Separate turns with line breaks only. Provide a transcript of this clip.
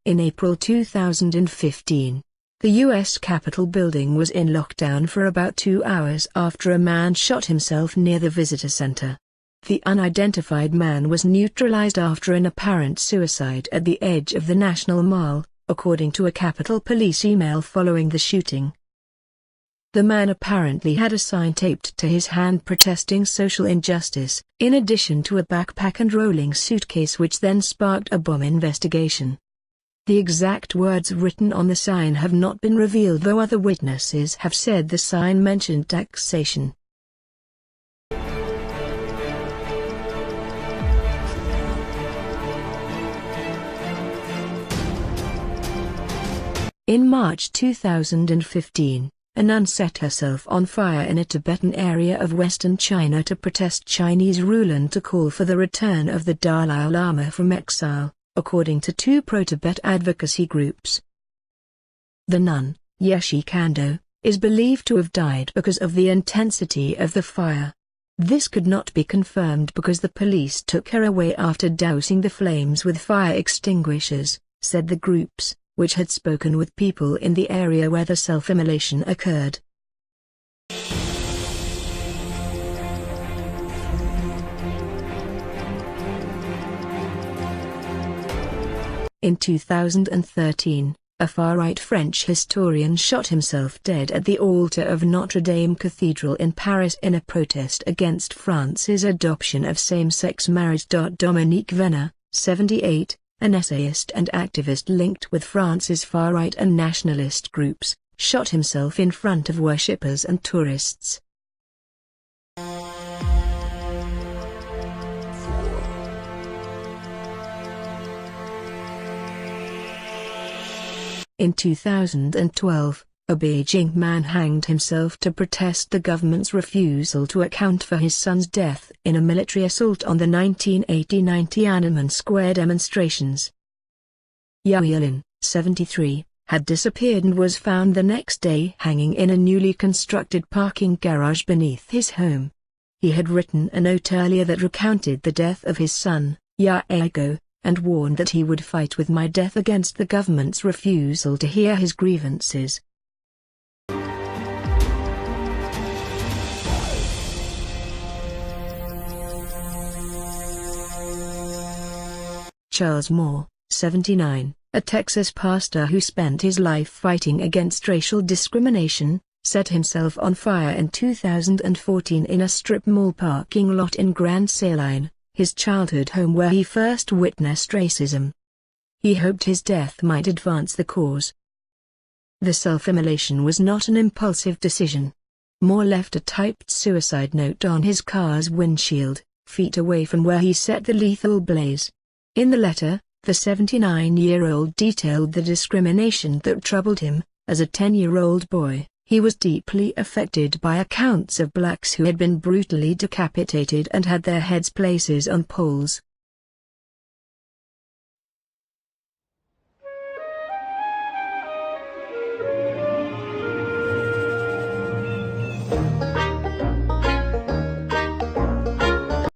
In April 2015, the U.S. Capitol building was in lockdown for about 2 hours after a man shot himself near the visitor center. The unidentified man was neutralized after an apparent suicide at the edge of the National Mall, according to a Capitol Police email following the shooting. The man apparently had a sign taped to his hand protesting social injustice, in addition to a backpack and rolling suitcase, which then sparked a bomb investigation. The exact words written on the sign have not been revealed, though other witnesses have said the sign mentioned taxation. In March 2015, a nun set herself on fire in a Tibetan area of western China to protest Chinese rule and to call for the return of the Dalai Lama from exile, according to 2 pro-Tibet advocacy groups. The nun, Yeshi Kando, is believed to have died because of the intensity of the fire. This could not be confirmed because the police took her away after dousing the flames with fire extinguishers, said the groups, which had spoken with people in the area where the self-immolation occurred. In 2013, a far-right French historian shot himself dead at the altar of Notre Dame Cathedral in Paris in a protest against France's adoption of same-sex marriage. Dominique Venner, 78, an essayist and activist linked with France's far-right and nationalist groups, shot himself in front of worshippers and tourists. In 2012, a Beijing man hanged himself to protest the government's refusal to account for his son's death in a military assault on the 1989 Tiananmen Square demonstrations. Yao Yilin, 73, had disappeared and was found the next day hanging in a newly constructed parking garage beneath his home. He had written a note earlier that recounted the death of his son, Yaego, and warned that he would fight with my death against the government's refusal to hear his grievances. Charles Moore, 79, a Texas pastor who spent his life fighting against racial discrimination, set himself on fire in 2014 in a strip mall parking lot in Grand Saline, his childhood home where he first witnessed racism. He hoped his death might advance the cause. The self-immolation was not an impulsive decision. Moore left a typed suicide note on his car's windshield, feet away from where he set the lethal blaze. In the letter, the 79-year-old detailed the discrimination that troubled him. As a 10-year-old boy, he was deeply affected by accounts of blacks who had been brutally decapitated and had their heads placed on poles.